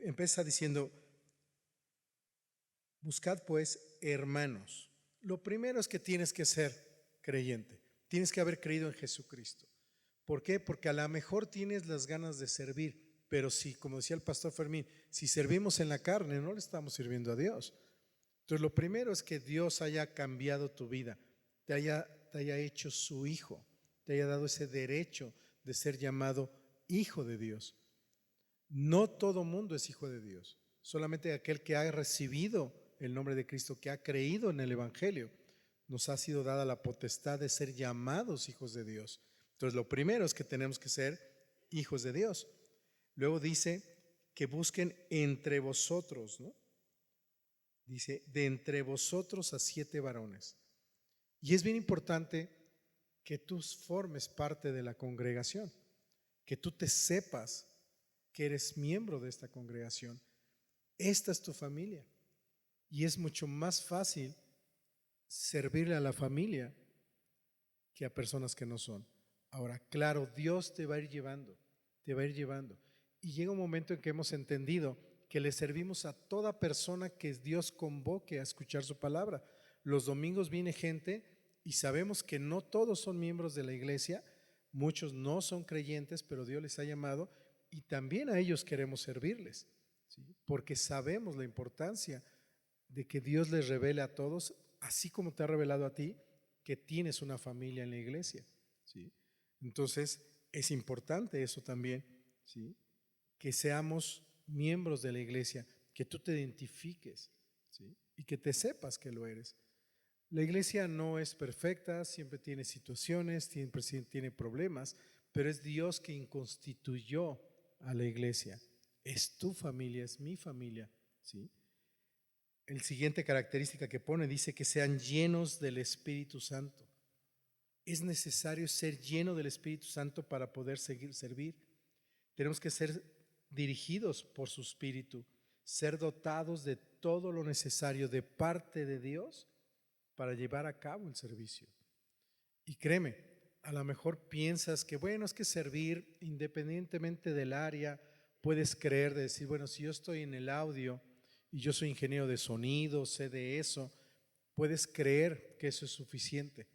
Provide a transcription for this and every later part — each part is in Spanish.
empieza diciendo, buscad pues hermanos. Lo primero es que tienes que ser creyente, tienes que haber creído en Jesucristo. ¿Por qué? Porque a lo mejor tienes las ganas de servir, pero si, como decía el pastor Fermín, si servimos en la carne, no le estamos sirviendo a Dios. Entonces lo primero es que Dios haya cambiado tu vida, te haya hecho su hijo, te haya dado ese derecho de ser llamado hijo de Dios. No todo mundo es hijo de Dios, solamente aquel que ha recibido el nombre de Cristo, que ha creído en el Evangelio, nos ha sido dada la potestad de ser llamados hijos de Dios. Entonces lo primero es que tenemos que ser hijos de Dios. Luego dice que busquen entre vosotros, ¿no? Dice, de entre vosotros a 7 varones. Y es bien importante que tú formes parte de la congregación, que tú te sepas que eres miembro de esta congregación. Esta es tu familia. Y es mucho más fácil servirle a la familia que a personas que no son. Ahora, claro, Dios te va a ir llevando, te va a ir llevando. Y llega un momento en que hemos entendido que le servimos a toda persona que Dios convoque a escuchar su palabra. Los domingos viene gente y sabemos que no todos son miembros de la iglesia, muchos no son creyentes, pero Dios les ha llamado y también a ellos queremos servirles, ¿sí? Porque sabemos la importancia de que Dios les revele a todos, así como te ha revelado a ti, que tienes una familia en la iglesia, ¿sí? Entonces es importante eso también, ¿sí? Que seamos miembros de la iglesia, que tú te identifiques, ¿sí? Y que te sepas que lo eres. La iglesia no es perfecta, siempre tiene situaciones, siempre tiene problemas, pero es Dios quien constituyó a la iglesia. Es tu familia, es mi familia, ¿sí? El siguiente característica que pone dice que sean llenos del Espíritu Santo. Es necesario ser lleno del Espíritu Santo para poder servir. Tenemos que ser dirigidos por su Espíritu, ser dotados de todo lo necesario de parte de Dios para llevar a cabo el servicio. Y créeme, a lo mejor piensas que bueno, es que servir independientemente del área, puedes creer de decir, bueno, si yo estoy en el audio y yo soy ingeniero de sonido, sé de eso, puedes creer que eso es suficiente,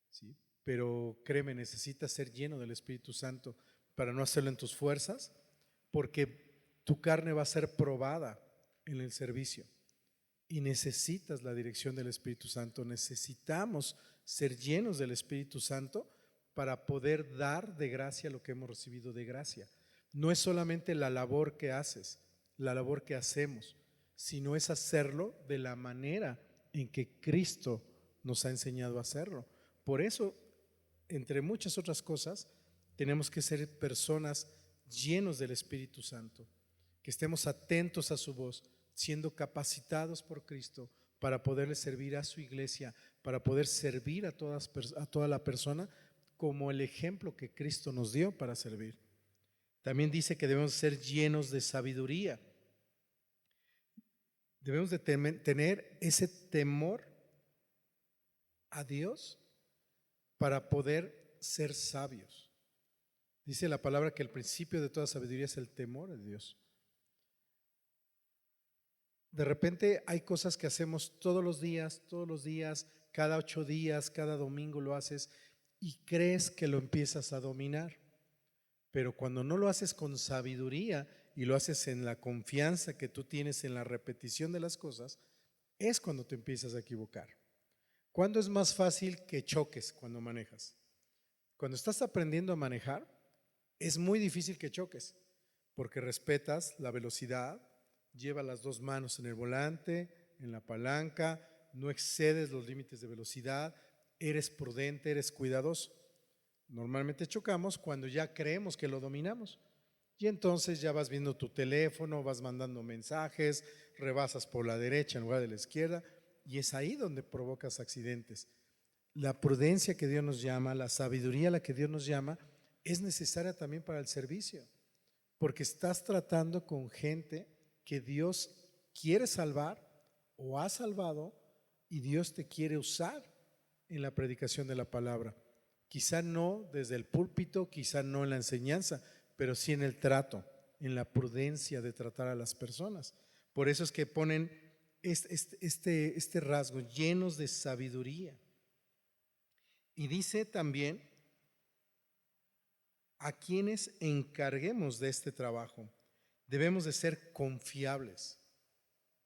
¿sí? Pero créeme, necesitas ser lleno del Espíritu Santo para no hacerlo en tus fuerzas, porque tu carne va a ser probada en el servicio y necesitas la dirección del Espíritu Santo. Necesitamos ser llenos del Espíritu Santo para poder dar de gracia lo que hemos recibido de gracia. No es solamente la labor que haces, la labor que hacemos, sino es hacerlo de la manera en que Cristo nos ha enseñado a hacerlo. Por eso, entre muchas otras cosas, tenemos que ser personas llenos del Espíritu Santo, que estemos atentos a su voz, siendo capacitados por Cristo para poderle servir a su iglesia, para poder servir a toda la persona como el ejemplo que Cristo nos dio para servir. También dice que debemos ser llenos de sabiduría. Debemos de tener ese temor a Dios para poder ser sabios. Dice la palabra que el principio de toda sabiduría es el temor a Dios. De repente hay cosas que hacemos todos los días, cada 8 días, cada domingo lo haces y crees que lo empiezas a dominar. Pero cuando no lo haces con sabiduría y lo haces en la confianza que tú tienes en la repetición de las cosas, es cuando te empiezas a equivocar. ¿Cuándo es más fácil que choques cuando manejas? Cuando estás aprendiendo a manejar, es muy difícil que choques, porque respetas la velocidad, llevas las 2 manos en el volante, en la palanca, no excedes los límites de velocidad, eres prudente, eres cuidadoso. Normalmente chocamos cuando ya creemos que lo dominamos y entonces ya vas viendo tu teléfono, vas mandando mensajes, rebasas por la derecha en lugar de la izquierda y es ahí donde provocas accidentes. La prudencia que Dios nos llama, la sabiduría a la que Dios nos llama, es necesaria también para el servicio, porque estás tratando con gente que Dios quiere salvar o ha salvado y Dios te quiere usar en la predicación de la palabra. Quizá no desde el púlpito, quizá no en la enseñanza, pero sí en el trato, en la prudencia de tratar a las personas. Por eso es que ponen este rasgo, llenos de sabiduría. Y dice también a quienes encarguemos de este trabajo, debemos de ser confiables,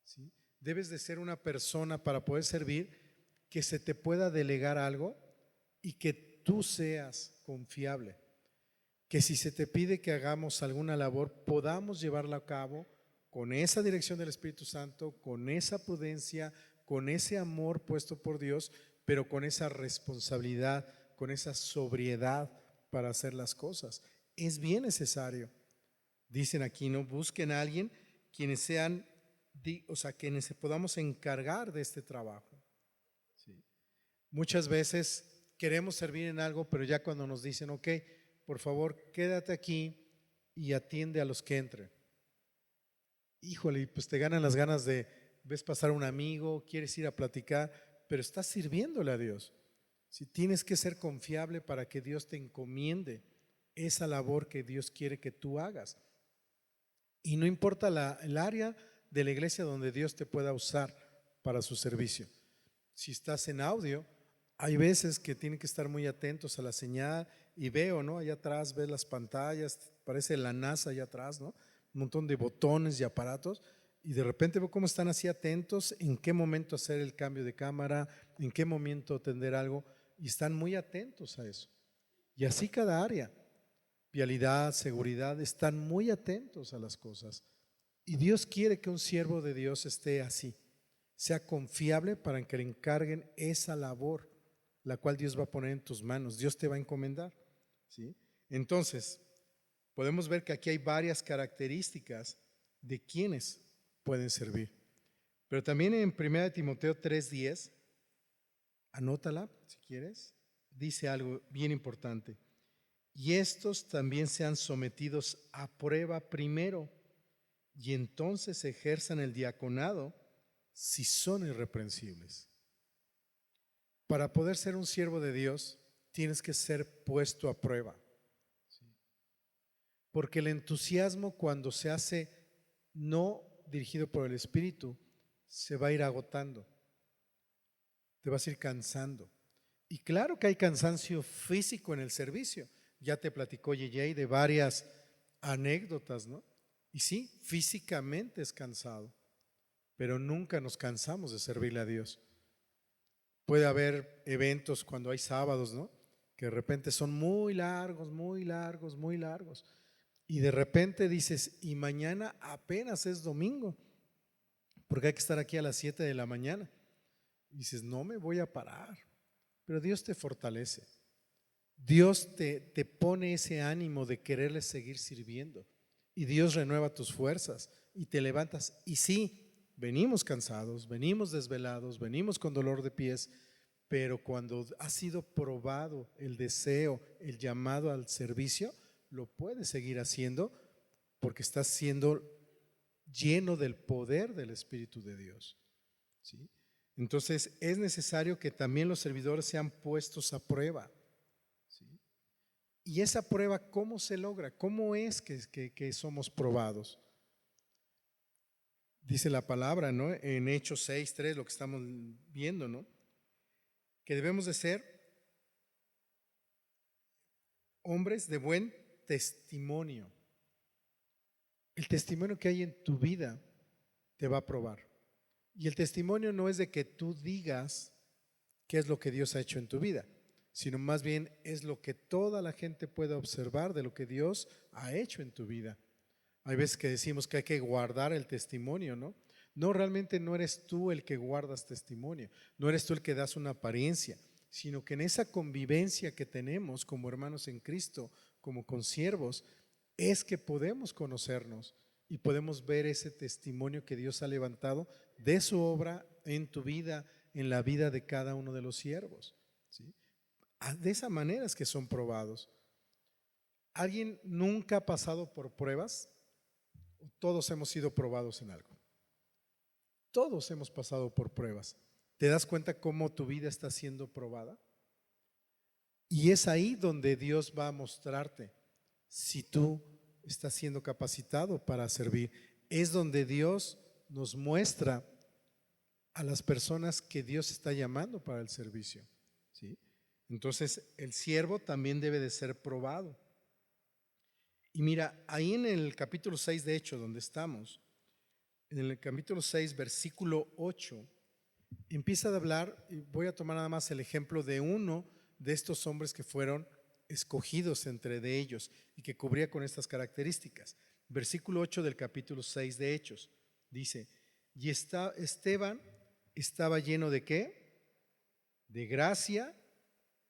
¿sí? Debes de ser una persona para poder servir que se te pueda delegar algo y que tú seas confiable, que si se te pide que hagamos alguna labor podamos llevarla a cabo con esa dirección del Espíritu Santo, con esa prudencia, con ese amor puesto por Dios, pero con esa responsabilidad, con esa sobriedad para hacer las cosas. Es bien necesario. Dicen aquí, no busquen a alguien quienes sean, o sea, quienes podamos encargar de este trabajo. ¿Sí? Muchas veces queremos servir en algo, pero ya cuando nos dicen, ok, por favor, quédate aquí y atiende a los que entren. Híjole, pues te ganan las ganas de, ves pasar a un amigo, quieres ir a platicar, pero estás sirviéndole a Dios. Si tienes que ser confiable para que Dios te encomiende esa labor que Dios quiere que tú hagas. Y no importa el área de la iglesia donde Dios te pueda usar para su servicio. Si estás en audio, hay veces que tienen que estar muy atentos a la señal y veo, ¿no? Allá atrás ves las pantallas, parece la NASA allá atrás, ¿no? Un montón de botones y aparatos y de repente veo cómo están así atentos, en qué momento hacer el cambio de cámara, en qué momento atender algo y están muy atentos a eso. Y así cada área, vialidad, seguridad, están muy atentos a las cosas. Y Dios quiere que un siervo de Dios esté así, sea confiable para que le encarguen esa labor, la cual Dios va a poner en tus manos, Dios te va a encomendar, ¿sí? Entonces, podemos ver que aquí hay varias características de quienes pueden servir. Pero también en 1 Timoteo 3:10, anótala si quieres, dice algo bien importante. Y estos también sean sometidos a prueba primero y entonces ejerzan el diaconado si son irreprensibles. Para poder ser un siervo de Dios tienes que ser puesto a prueba. Porque el entusiasmo cuando se hace no dirigido por el Espíritu se va a ir agotando, te vas a ir cansando. Y claro que hay cansancio físico en el servicio. Ya te platicó Yeyey de varias anécdotas, ¿no? Y sí, físicamente es cansado, pero nunca nos cansamos de servirle a Dios. Puede haber eventos cuando hay sábados, ¿no? Que de repente son muy largos, muy largos, muy largos. Y de repente dices, y mañana apenas es domingo, porque hay que estar aquí a las 7 de la mañana. Y dices, no me voy a parar. Pero Dios te fortalece. Dios te pone ese ánimo de quererle seguir sirviendo. Y Dios renueva tus fuerzas y te levantas. Y sí, venimos cansados, venimos desvelados, venimos con dolor de pies, pero cuando ha sido probado el deseo, el llamado al servicio, lo puedes seguir haciendo porque estás siendo lleno del poder del Espíritu de Dios, ¿sí? Entonces es necesario que también los servidores sean puestos a prueba, ¿sí? Y esa prueba, ¿cómo se logra? ¿Cómo es que somos probados? Dice la palabra, ¿no? En Hechos 6:3, lo que estamos viendo, ¿no? Que debemos de ser hombres de buen testimonio. El testimonio que hay en tu vida te va a probar. Y el testimonio no es de que tú digas qué es lo que Dios ha hecho en tu vida, sino más bien es lo que toda la gente puede observar de lo que Dios ha hecho en tu vida. Hay veces que decimos que hay que guardar el testimonio, ¿no? No, realmente no eres tú el que guardas testimonio, no eres tú el que das una apariencia, sino que en esa convivencia que tenemos como hermanos en Cristo, como consiervos, es que podemos conocernos y podemos ver ese testimonio que Dios ha levantado de su obra en tu vida, en la vida de cada uno de los siervos, ¿sí? De esa manera es que son probados. ¿Alguien nunca ha pasado por pruebas? Todos hemos sido probados en algo. Todos hemos pasado por pruebas. ¿Te das cuenta cómo tu vida está siendo probada? Y es ahí donde Dios va a mostrarte si tú está siendo capacitado para servir. Es donde Dios nos muestra a las personas que Dios está llamando para el servicio, ¿sí? Entonces, el siervo también debe de ser probado. Y mira, ahí en el capítulo 6 de Hechos, donde estamos, en el capítulo 6, versículo 8, empieza a hablar, y voy a tomar nada más el ejemplo de uno de estos hombres que fueron escogidos entre de ellos y que cubría con estas características. Versículo 8 del capítulo 6 de Hechos, dice, y Esteban estaba lleno ¿de qué? De gracia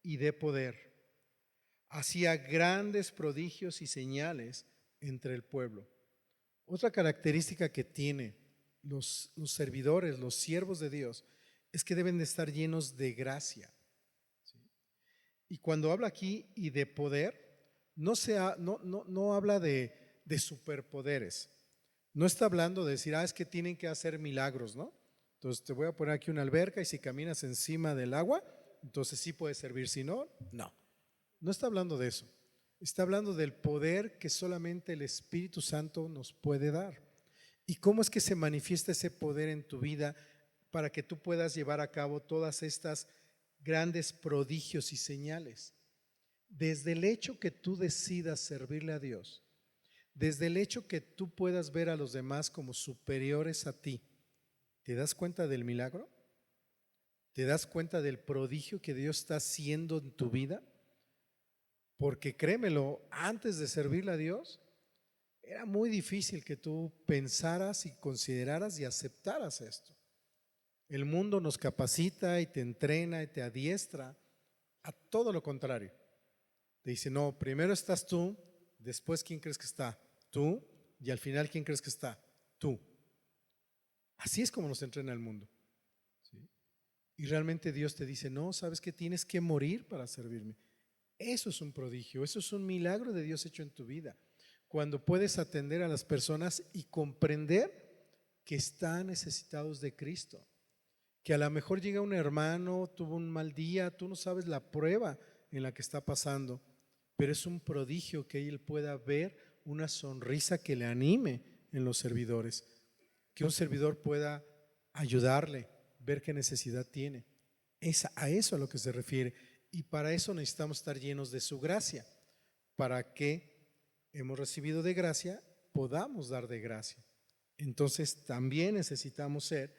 y de poder. Hacía grandes prodigios y señales entre el pueblo. Otra característica que tiene los servidores, los siervos de Dios, es que deben de estar llenos de gracia, ¿sí? Y cuando habla aquí y de poder, no habla de superpoderes. No está hablando de decir, es que tienen que hacer milagros, ¿no? Entonces te voy a poner aquí una alberca y si caminas encima del agua, entonces sí puede servir, si no, no. No está hablando de eso. Está hablando del poder que solamente el Espíritu Santo nos puede dar. ¿Y cómo es que se manifiesta ese poder en tu vida para que tú puedas llevar a cabo todas estas grandes prodigios y señales? Desde el hecho que tú decidas servirle a Dios, desde el hecho que tú puedas ver a los demás como superiores a ti, ¿te das cuenta del milagro? ¿Te das cuenta del prodigio que Dios está haciendo en tu vida? Porque créemelo, antes de servirle a Dios, era muy difícil que tú pensaras y consideraras y aceptaras esto. El mundo nos capacita y te entrena y te adiestra a todo lo contrario. Te dice, no, primero estás tú, después ¿quién crees que está? Tú, y al final ¿quién crees que está? Tú. Así es como nos entrena el mundo, ¿sí? Y realmente Dios te dice, no, sabes que tienes que morir para servirme. Eso es un prodigio, eso es un milagro de Dios hecho en tu vida. Cuando puedes atender a las personas y comprender que están necesitados de Cristo, que a lo mejor llega un hermano, tuvo un mal día, tú no sabes la prueba en la que está pasando, pero es un prodigio que él pueda ver una sonrisa que le anime en los servidores, que un servidor pueda ayudarle, ver qué necesidad tiene. Es a eso a lo que se refiere. Y para eso necesitamos estar llenos de su gracia, para que hemos recibido de gracia, podamos dar de gracia. Entonces también necesitamos ser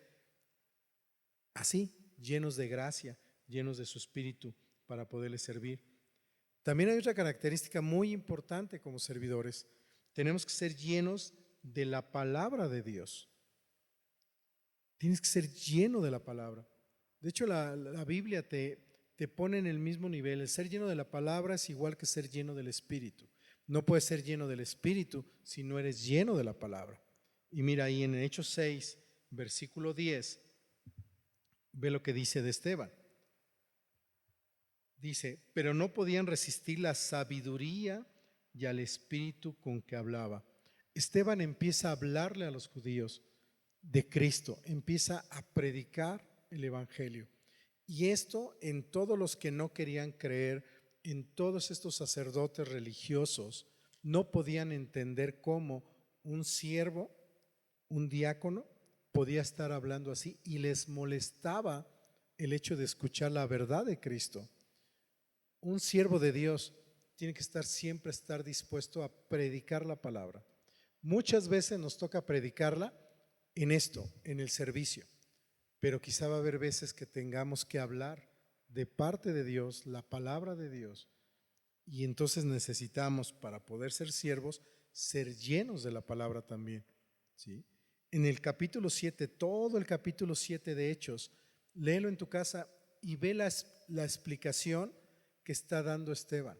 así, llenos de gracia, llenos de su espíritu para poderle servir. También hay otra característica muy importante como servidores. Tenemos que ser llenos de la palabra de Dios. Tienes que ser lleno de la palabra. De hecho, la Biblia te pone en el mismo nivel. El ser lleno de la palabra es igual que ser lleno del Espíritu. No puedes ser lleno del Espíritu si no eres lleno de la palabra. Y mira ahí en Hechos 6, versículo 10, ve lo que dice de Esteban. Dice, pero no podían resistir la sabiduría y al espíritu con que hablaba. Esteban empieza a hablarle a los judíos de Cristo, empieza a predicar el evangelio. Y esto en todos los que no querían creer, en todos estos sacerdotes religiosos, no podían entender cómo un siervo, un diácono, podía estar hablando así y les molestaba el hecho de escuchar la verdad de Cristo. Un siervo de Dios tiene que siempre estar dispuesto a predicar la palabra. Muchas veces nos toca predicarla en esto, en el servicio, pero quizá va a haber veces que tengamos que hablar de parte de Dios, la palabra de Dios, y entonces necesitamos, para poder ser siervos, ser llenos de la palabra también, ¿sí? En el capítulo 7, todo el capítulo 7 de Hechos, léelo en tu casa y ve la explicación que está dando Esteban.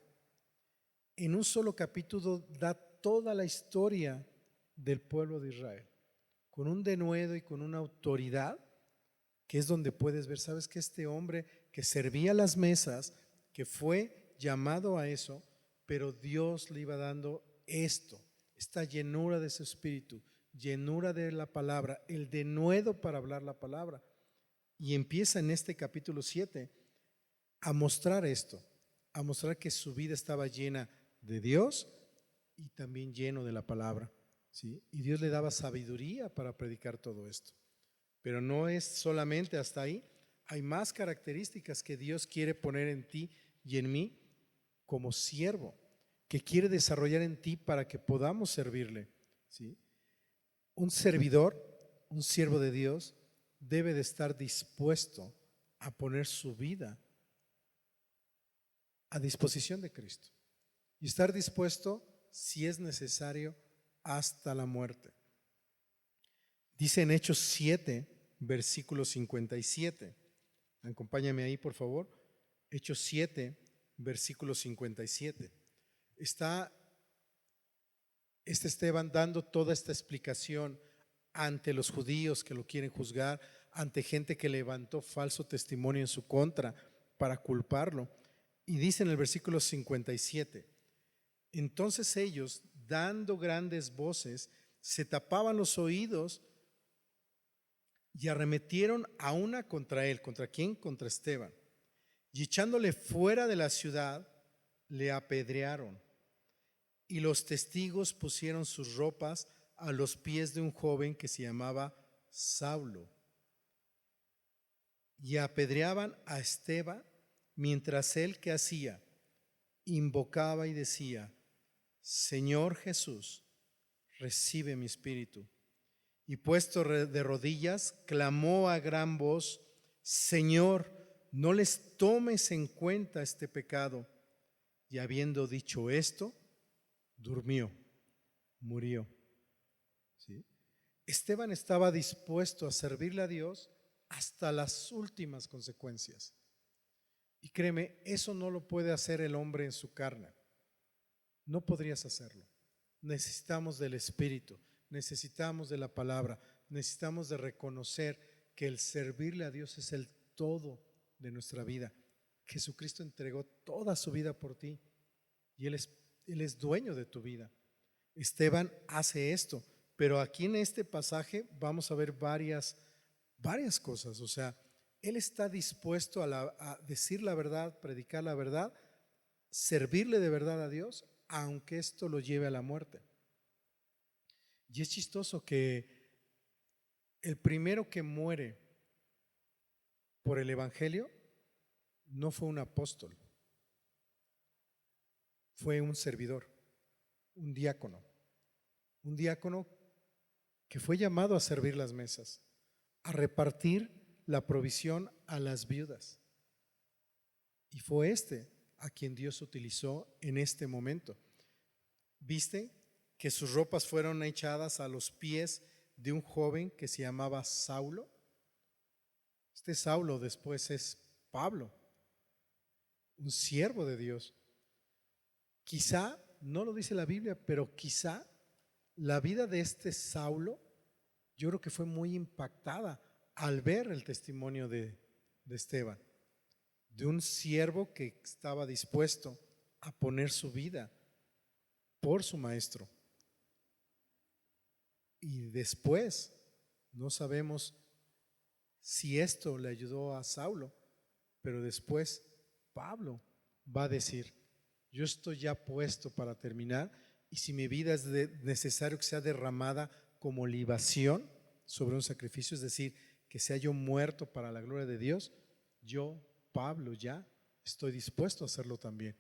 En un solo capítulo da toda la historia del pueblo de Israel, con un denuedo y con una autoridad, que es donde puedes ver, sabes que este hombre que servía las mesas, que fue llamado a eso, pero Dios le iba dando esto, esta llenura de su espíritu, llenura de la palabra, el denuedo para hablar la palabra. Y empieza en este capítulo 7 a mostrar esto, a mostrar que su vida estaba llena de Dios y también lleno de la palabra, ¿sí? Y Dios le daba sabiduría para predicar todo esto. Pero no es solamente hasta ahí, hay más características que Dios quiere poner en ti y en mí como siervo, que quiere desarrollar en ti para que podamos servirle, ¿sí? Un servidor, un siervo de Dios, debe de estar dispuesto a poner su vida a disposición de Cristo y estar dispuesto, si es necesario, hasta la muerte. Dice en Hechos 7, versículo 57. Acompáñame ahí, por favor. Hechos 7, versículo 57. Está Esteban dando toda esta explicación ante los judíos que lo quieren juzgar, ante gente que levantó falso testimonio en su contra para culparlo. Y dice en el versículo 57, entonces ellos, dando grandes voces, se tapaban los oídos y arremetieron a una contra él. ¿Contra quién? Contra Esteban. Y echándole fuera de la ciudad, le apedrearon. Y los testigos pusieron sus ropas a los pies de un joven que se llamaba Saulo. Y apedreaban a Esteban, mientras él, ¿qué hacía? Invocaba y decía: Señor Jesús, recibe mi espíritu. Y puesto de rodillas, clamó a gran voz: Señor, no les tomes en cuenta este pecado. Y habiendo dicho esto, durmió, murió. ¿Sí? Esteban estaba dispuesto a servirle a Dios hasta las últimas consecuencias. Y créeme, eso no lo puede hacer el hombre en su carne. No podrías hacerlo. Necesitamos del Espíritu, necesitamos de la palabra, necesitamos de reconocer que el servirle a Dios es el todo de nuestra vida. Jesucristo entregó toda su vida por ti y Él es dueño de tu vida. Esteban hace esto, pero aquí en este pasaje vamos a ver varias cosas. O sea, él está dispuesto a decir la verdad, predicar la verdad, servirle de verdad a Dios, aunque esto lo lleve a la muerte. Y es chistoso que el primero que muere por el Evangelio no fue un apóstol, fue un servidor, un diácono que fue llamado a servir las mesas, a repartir la provisión a las viudas. Y fue a quien Dios utilizó en este momento. ¿Viste que sus ropas fueron echadas a los pies de un joven que se llamaba Saulo? Este Saulo después es Pablo, un siervo de Dios. Quizá, no lo dice la Biblia, pero quizá la vida de este Saulo, yo creo que fue muy impactada al ver el testimonio de Esteban, de un siervo que estaba dispuesto a poner su vida por su maestro. Y después, no sabemos si esto le ayudó a Saulo, pero después Pablo va a decir: yo estoy ya puesto para terminar, y si mi vida es necesario que sea derramada como libación sobre un sacrificio, es decir, que sea yo muerto para la gloria de Dios, yo, Pablo, ya estoy dispuesto a hacerlo también.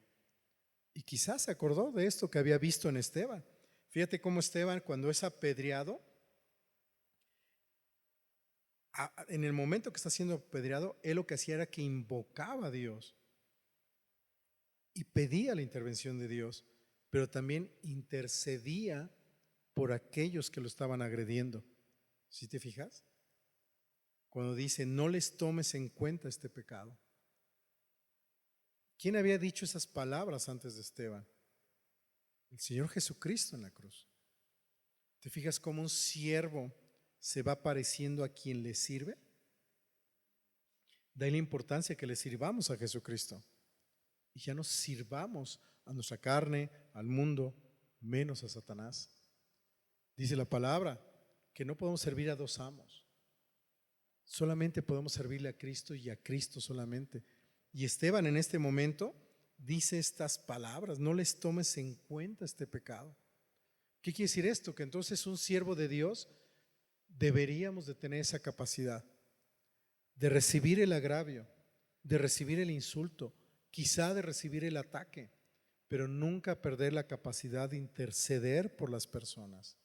Y quizás se acordó de esto que había visto en Esteban. Fíjate cómo Esteban, cuando es apedreado, en el momento que está siendo apedreado, él lo que hacía era que invocaba a Dios y pedía la intervención de Dios, pero también intercedía por aquellos que lo estaban agrediendo. ¿Sí te fijas? Cuando dice: no les tomes en cuenta este pecado. ¿Quién había dicho esas palabras antes de Esteban? El Señor Jesucristo en la cruz. ¿Te fijas cómo un siervo se va pareciendo a quien le sirve? Da la importancia que le sirvamos a Jesucristo y ya no sirvamos a nuestra carne, al mundo, menos a Satanás. Dice la palabra que no podemos servir a dos amos. Solamente podemos servirle a Cristo y a Cristo solamente. Y Esteban en este momento dice estas palabras: no les tomes en cuenta este pecado. ¿Qué quiere decir esto? Que entonces un siervo de Dios deberíamos de tener esa capacidad de recibir el agravio, de recibir el insulto, quizá de recibir el ataque, pero nunca perder la capacidad de interceder por las personas.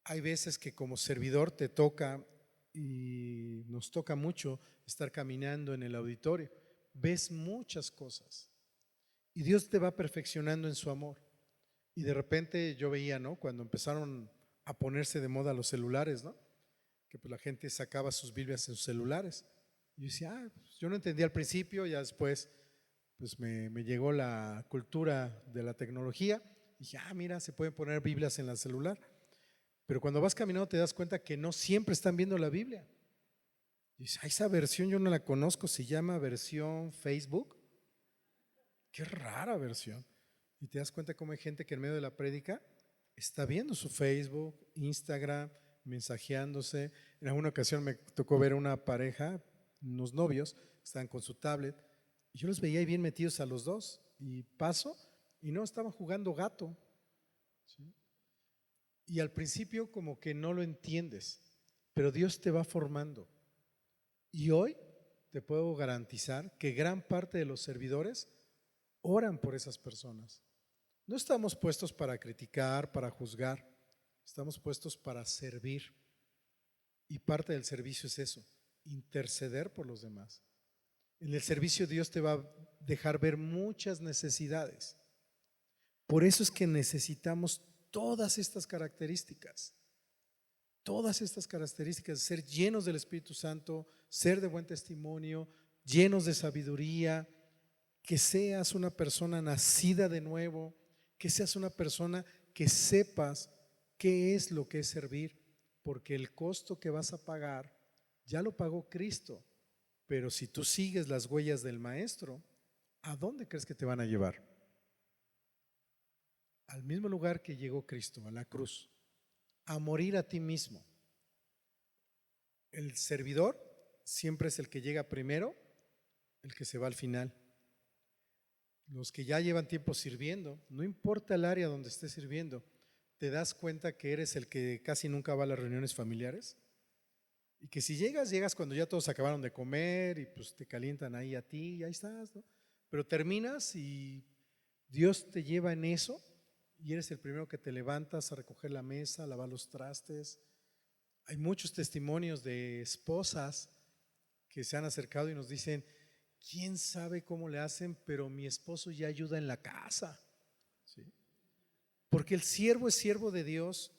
Hay veces que como servidor te toca, y nos toca mucho, estar caminando en el auditorio. Ves muchas cosas y Dios te va perfeccionando en su amor. Y de repente yo veía, ¿no? Cuando empezaron a ponerse de moda los celulares, ¿no? Que pues la gente sacaba sus Biblias en sus celulares. Y yo decía, pues yo no entendía al principio, ya después pues me llegó la cultura de la tecnología. Y dije, mira, se pueden poner Biblias en el celular. Pero cuando vas caminando te das cuenta que no siempre están viendo la Biblia. Y dices, esa versión yo no la conozco, se llama versión Facebook. Qué rara versión. Y te das cuenta cómo hay gente que en medio de la prédica está viendo su Facebook, Instagram, mensajeándose. En alguna ocasión me tocó ver una pareja, unos novios, que estaban con su tablet, y yo los veía ahí bien metidos a los dos. Y paso, y no, estaban jugando gato. ¿Sí? Y al principio como que no lo entiendes, pero Dios te va formando. Y hoy te puedo garantizar que gran parte de los servidores oran por esas personas. No estamos puestos para criticar, para juzgar, estamos puestos para servir. Y parte del servicio es eso, interceder por los demás. En el servicio Dios te va a dejar ver muchas necesidades. Por eso es que necesitamos todas estas características, ser llenos del Espíritu Santo, ser de buen testimonio, llenos de sabiduría, que seas una persona nacida de nuevo, que seas una persona que sepas qué es lo que es servir, porque el costo que vas a pagar ya lo pagó Cristo. Pero si tú sigues las huellas del Maestro, ¿a dónde crees que te van a llevar? Al mismo lugar que llegó Cristo, a la cruz, a morir a ti mismo. El servidor siempre es el que llega primero, el que se va al final. Los que ya llevan tiempo sirviendo, no importa el área donde estés sirviendo, te das cuenta que eres el que casi nunca va a las reuniones familiares y que si llegas cuando ya todos acabaron de comer y pues te calientan ahí a ti y ahí estás, ¿no? Pero terminas y Dios te lleva en eso y eres el primero que te levantas a recoger la mesa, a lavar los trastes. Hay muchos testimonios de esposas que se han acercado y nos dicen, quién sabe cómo le hacen, pero mi esposo ya ayuda en la casa. ¿Sí? Porque el siervo es siervo de Dios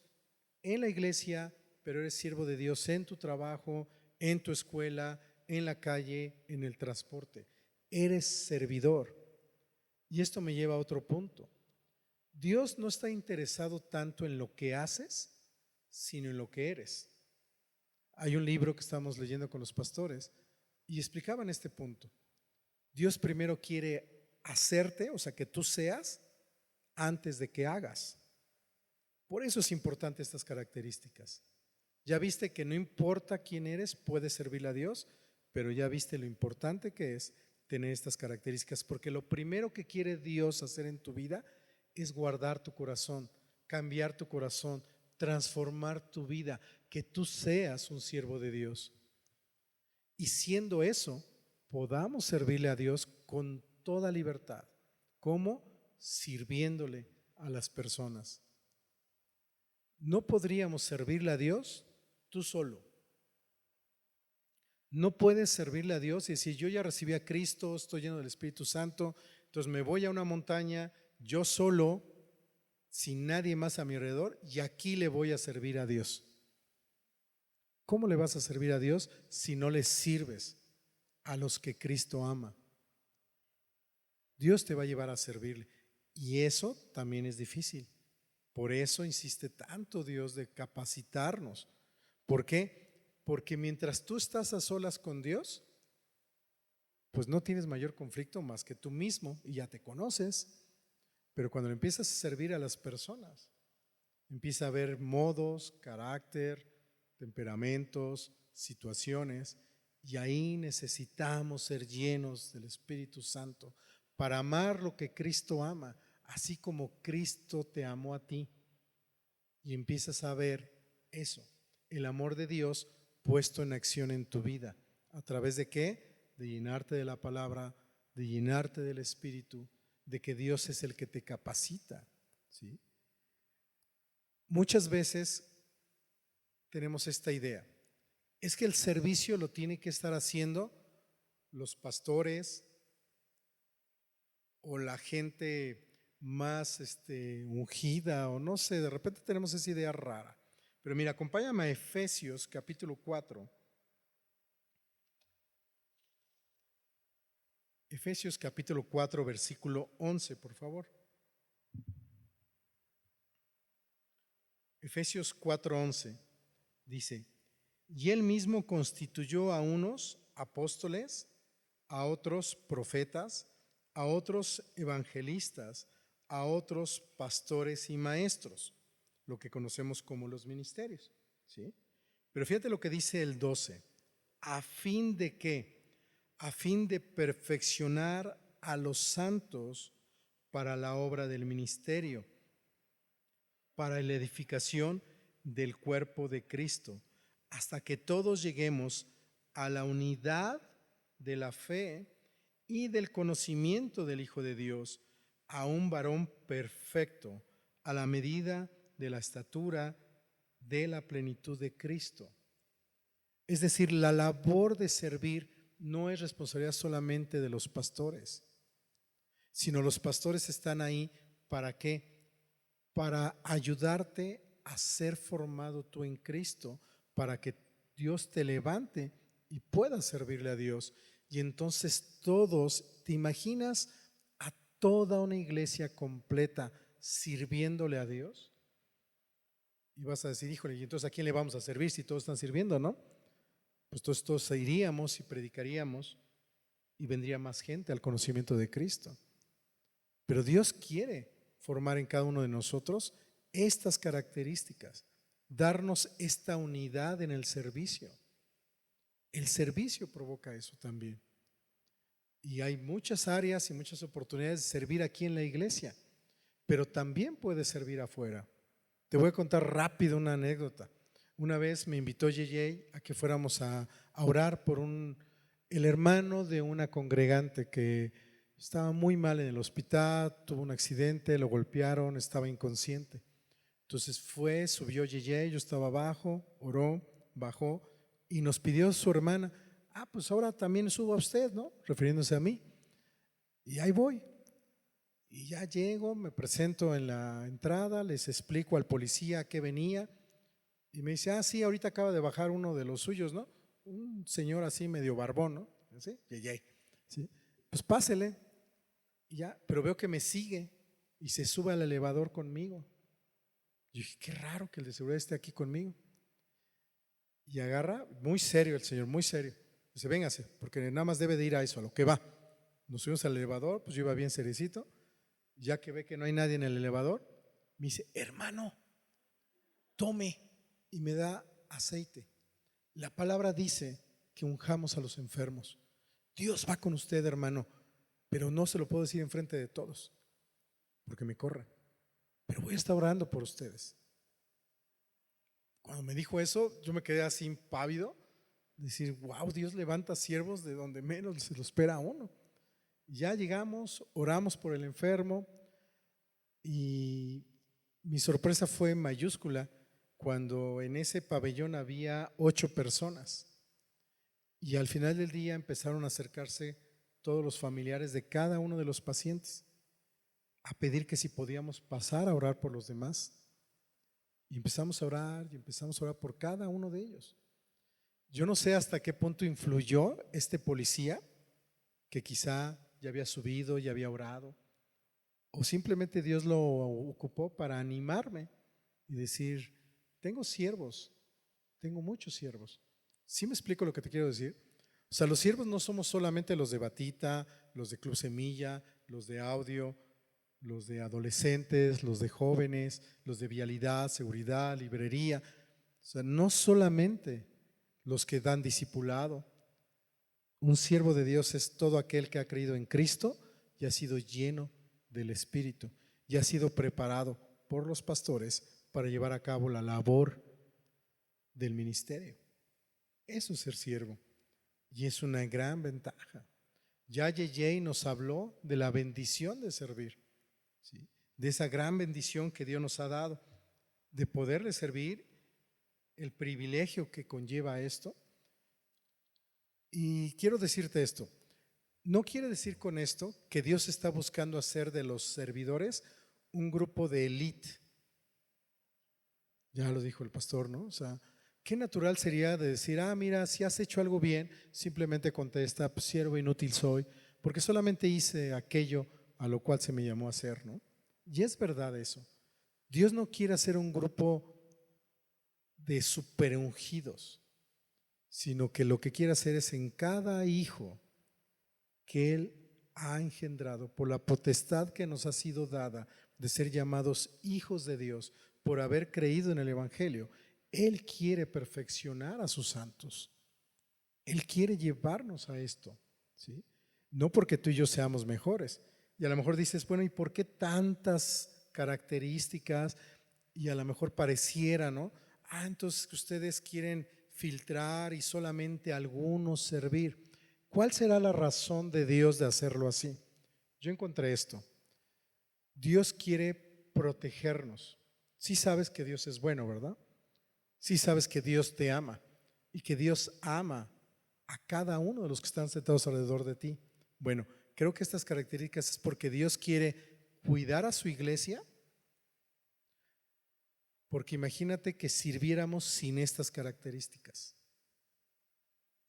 en la iglesia, pero eres siervo de Dios en tu trabajo, en tu escuela, en la calle, en el transporte. Eres servidor. Y esto me lleva a otro punto. Dios no está interesado tanto en lo que haces, sino en lo que eres. Hay un libro que estamos leyendo con los pastores y explicaban este punto. Dios primero quiere hacerte, o sea, que tú seas antes de que hagas. Por eso es importante estas características. Ya viste que no importa quién eres, puedes servirle a Dios, pero ya viste lo importante que es tener estas características, porque lo primero que quiere Dios hacer en tu vida es guardar tu corazón, cambiar tu corazón, transformar tu vida, que tú seas un siervo de Dios. Y siendo eso, podamos servirle a Dios con toda libertad. ¿Cómo? Sirviéndole a las personas. No podríamos servirle a Dios tú solo. No puedes servirle a Dios y decir, yo ya recibí a Cristo, estoy lleno del Espíritu Santo, entonces me voy a una montaña, yo solo, sin nadie más a mi alrededor, y aquí le voy a servir a Dios. ¿Cómo le vas a servir a Dios si no le sirves a los que Cristo ama? Dios te va a llevar a servirle. Y eso también es difícil. Por eso insiste tanto Dios de capacitarnos. ¿Por qué? Porque mientras tú estás a solas con Dios, pues no tienes mayor conflicto más que tú mismo y ya te conoces. Pero cuando empiezas a servir a las personas, empieza a ver modos, carácter, temperamentos, situaciones, y ahí necesitamos ser llenos del Espíritu Santo para amar lo que Cristo ama. así como Cristo te amó a ti. Y empiezas a ver eso, el amor de Dios puesto en acción en tu vida. ¿A través de qué? De llenarte de la palabra, de llenarte del Espíritu, de que Dios es el que te capacita, ¿sí? Muchas veces tenemos esta idea, es que el servicio lo tiene que estar haciendo los pastores o la gente más ungida, o no sé, de repente tenemos esa idea rara. Pero mira, acompáñame a Efesios capítulo 4. Efesios capítulo 4, versículo 11, por favor. Efesios 4:11 dice: y él mismo constituyó a unos apóstoles, a otros profetas, a otros evangelistas, a otros pastores y maestros, lo que conocemos como los ministerios, ¿sí? Pero fíjate lo que dice el 12, a fin de que, a fin de perfeccionar a los santos para la obra del ministerio, para la edificación del cuerpo de Cristo, hasta que todos lleguemos a la unidad de la fe y del conocimiento del Hijo de Dios, a un varón perfecto, a la medida de la estatura de la plenitud de Cristo. Es decir, la labor de servir no es responsabilidad solamente de los pastores, sino los pastores están ahí ¿para qué? Para ayudarte a ser formado tú en Cristo, para que Dios te levante y puedas servirle a Dios. Y entonces todos, ¿te imaginas a toda una iglesia completa sirviéndole a Dios? Y vas a decir, híjole, ¿y entonces a quién le vamos a servir si todos están sirviendo, no? Pues todos iríamos y predicaríamos y vendría más gente al conocimiento de Cristo. Pero Dios quiere formar en cada uno de nosotros estas características, darnos esta unidad en el servicio. El servicio provoca eso también. Y hay muchas áreas y muchas oportunidades de servir aquí en la iglesia, pero también puedes servir afuera. Te voy a contar rápido una anécdota. Una vez me invitó JJ a que fuéramos a orar por el hermano de una congregante que estaba muy mal en el hospital, tuvo un accidente, lo golpearon, estaba inconsciente. Entonces subió JJ, yo estaba abajo, oró, bajó y nos pidió su hermana, pues ahora también suba usted, ¿no? Refiriéndose a mí. Y ahí voy. Y ya llego, me presento en la entrada, les explico al policía a qué venía y me dice, sí, ahorita acaba de bajar uno de los suyos, ¿no? Un señor así medio barbón, ¿no? ¿Sí? JJ. ¿Sí? Pues pásele. Y ya, pero veo que me sigue y se sube al elevador conmigo. Yo dije, qué raro que el de seguridad esté aquí conmigo. Y agarra, muy serio el señor, muy serio. Dice, véngase, porque nada más debe de ir a eso, a lo que va. Nos subimos al elevador, pues yo iba bien seriecito. Ya que ve que no hay nadie en el elevador, me dice, hermano, tome, y me da aceite. La palabra dice que unjamos a los enfermos. Dios va con usted, hermano, pero no se lo puedo decir enfrente de todos, porque me corren. Pero voy a estar orando por ustedes. Cuando me dijo eso, yo me quedé así impávido, decir, wow, Dios levanta siervos de donde menos se lo espera a uno. Ya llegamos, oramos por el enfermo y mi sorpresa fue mayúscula cuando en ese pabellón había 8 personas y al final del día empezaron a acercarse todos los familiares de cada uno de los pacientes a pedir que si podíamos pasar a orar por los demás. Y empezamos a orar por cada uno de ellos. Yo no sé hasta qué punto influyó este policía que quizá ya había subido, ya había orado, o simplemente Dios lo ocupó para animarme y decir, tengo siervos, tengo muchos siervos. ¿Sí me explico lo que te quiero decir? O sea, los siervos no somos solamente los de Batita, los de Club Semilla, los de audio, los de adolescentes, los de jóvenes, los de vialidad, seguridad, librería. O sea, no solamente los que dan discipulado. Un siervo de Dios es todo aquel que ha creído en Cristo y ha sido lleno del Espíritu. y ha sido preparado por los pastores para llevar a cabo la labor del ministerio. Eso es ser siervo y es una gran ventaja. Ya Yeye nos habló de la bendición de servir, ¿sí? De esa gran bendición que Dios nos ha dado, de poderle servir, el privilegio que conlleva esto. Y quiero decirte esto, no quiere decir con esto que Dios está buscando hacer de los servidores un grupo de élite. Ya lo dijo el pastor, ¿no? O sea, qué natural sería de decir, mira, si has hecho algo bien, simplemente contesta, pues, siervo inútil soy, porque solamente hice aquello a lo cual se me llamó a hacer, ¿no? Y es verdad eso. Dios no quiere hacer un grupo de superungidos, sino que lo que quiere hacer es en cada hijo que Él ha engendrado por la potestad que nos ha sido dada de ser llamados hijos de Dios por haber creído en el Evangelio. Él quiere perfeccionar a sus santos. Él quiere llevarnos a esto, ¿sí? No porque tú y yo seamos mejores. Y a lo mejor dices, bueno, ¿y por qué tantas características? Y a lo mejor pareciera, ¿no? Entonces que ustedes quieren filtrar y solamente a algunos servir. ¿Cuál será la razón de Dios de hacerlo así? Yo encontré esto. Dios quiere protegernos. Sí sabes que Dios es bueno, ¿verdad? Sí sabes que Dios te ama y que Dios ama a cada uno de los que están sentados alrededor de ti. Bueno, creo que estas características es porque Dios quiere cuidar a su iglesia, porque imagínate que sirviéramos sin estas características.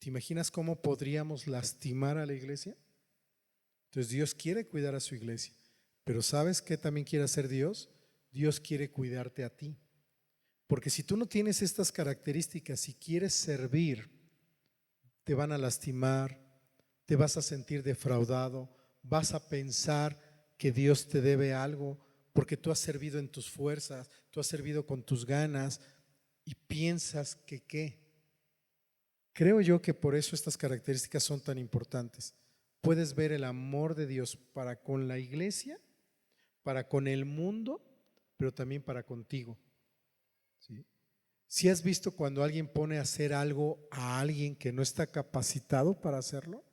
¿Te imaginas cómo podríamos lastimar a la iglesia? Entonces Dios quiere cuidar a su iglesia, pero ¿sabes qué también quiere hacer Dios? Dios quiere cuidarte a ti. Porque si tú no tienes estas características y quieres servir, te van a lastimar, te vas a sentir defraudado, vas a pensar que Dios te debe algo porque tú has servido en tus fuerzas, tú has servido con tus ganas y piensas que ¿qué? Creo yo que por eso estas características son tan importantes. Puedes ver el amor de Dios para con la iglesia, para con el mundo, pero también para contigo, ¿sí? Si has visto cuando alguien pone a hacer algo a alguien que no está capacitado para hacerlo,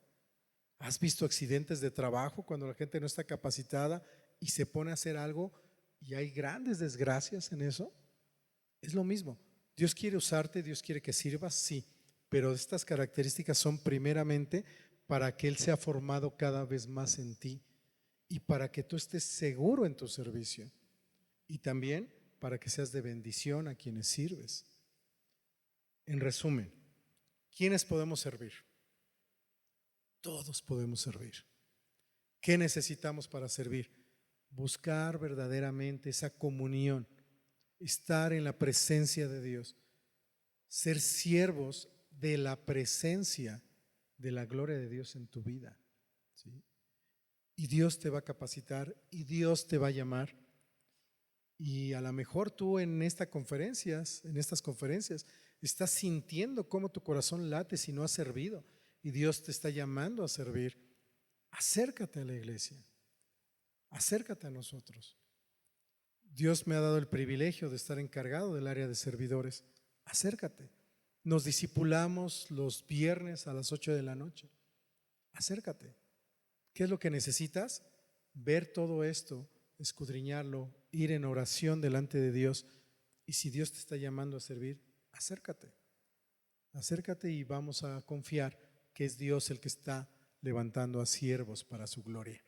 ¿has visto accidentes de trabajo cuando la gente no está capacitada y se pone a hacer algo y hay grandes desgracias en eso? Es lo mismo. Dios quiere usarte, Dios quiere que sirvas, sí, pero estas características son primeramente para que Él sea formado cada vez más en ti y para que tú estés seguro en tu servicio y también para que seas de bendición a quienes sirves. En resumen, ¿quiénes podemos servir? Todos podemos servir. ¿Qué necesitamos para servir? Buscar verdaderamente esa comunión, estar en la presencia de Dios, ser siervos de la presencia de la gloria de Dios en tu vida, ¿sí? Y Dios te va a capacitar y Dios te va a llamar. Y a lo mejor tú en estas conferencias, estás sintiendo cómo tu corazón late si no has servido y Dios te está llamando a servir. Acércate a la iglesia, acércate a nosotros. Dios me ha dado el privilegio de estar encargado del área de servidores. Acércate. Nos discipulamos los viernes a las 8 de la noche. Acércate. ¿Qué es lo que necesitas? Ver todo esto, escudriñarlo, ir en oración delante de Dios. Y si Dios te está llamando a servir, acércate. Acércate y vamos a confiar que es Dios el que está levantando a siervos para su gloria,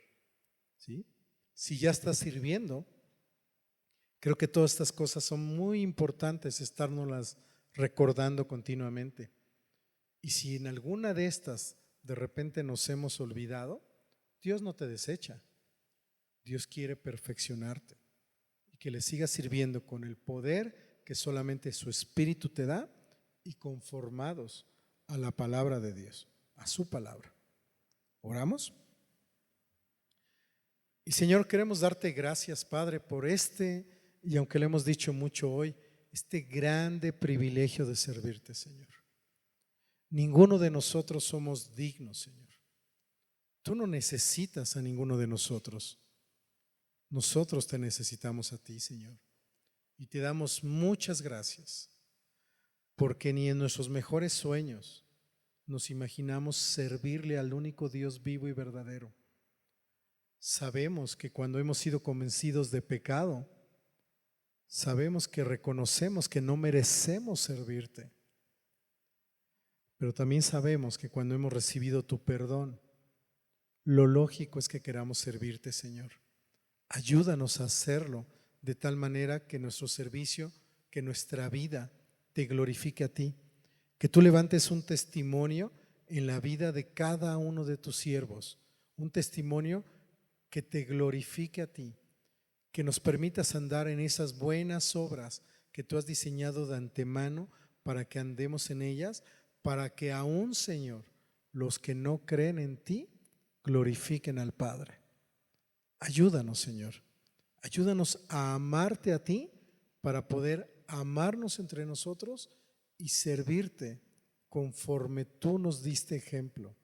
¿sí? Si ya estás sirviendo, creo que todas estas cosas son muy importantes estárnoslas recordando continuamente. Y si en alguna de estas de repente nos hemos olvidado, Dios no te desecha. Dios quiere perfeccionarte y que le sigas sirviendo con el poder que solamente su Espíritu te da y conformados a la palabra de Dios, a su palabra. ¿Oramos? Y Señor, queremos darte gracias, Padre, por y aunque le hemos dicho mucho hoy, este grande privilegio de servirte, Señor. Ninguno de nosotros somos dignos, Señor. Tú no necesitas a ninguno de nosotros. Nosotros te necesitamos a ti, Señor. Y te damos muchas gracias, porque ni en nuestros mejores sueños nos imaginamos servirle al único Dios vivo y verdadero. Sabemos que cuando hemos sido convencidos de pecado, sabemos que reconocemos que no merecemos servirte. Pero también sabemos que cuando hemos recibido tu perdón, lo lógico es que queramos servirte, Señor. Ayúdanos a hacerlo de tal manera que nuestro servicio, que nuestra vida te glorifique a ti. Que tú levantes un testimonio en la vida de cada uno de tus siervos, un testimonio que te glorifique a ti, que nos permitas andar en esas buenas obras que tú has diseñado de antemano para que andemos en ellas, para que aún, Señor, los que no creen en ti glorifiquen al Padre. Ayúdanos, Señor. Ayúdanos a amarte a ti para poder amarnos entre nosotros y servirte conforme tú nos diste ejemplo.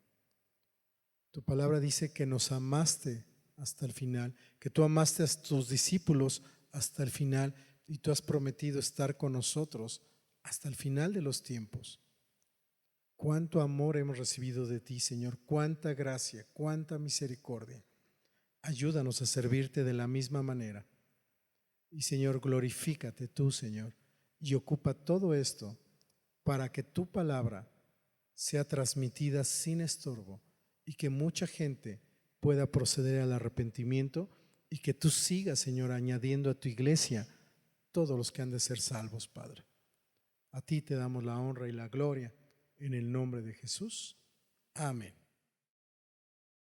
Tu palabra dice que nos amaste hasta el final, que tú amaste a tus discípulos hasta el final y tú has prometido estar con nosotros hasta el final de los tiempos. Cuánto amor hemos recibido de ti, Señor, cuánta gracia, cuánta misericordia. Ayúdanos a servirte de la misma manera. Y Señor, glorifícate tú, Señor, y ocupa todo esto para que tu palabra sea transmitida sin estorbo y que mucha gente pueda proceder al arrepentimiento y que tú sigas, Señor, añadiendo a tu iglesia todos los que han de ser salvos, Padre. A ti te damos la honra y la gloria en el nombre de Jesús. Amén.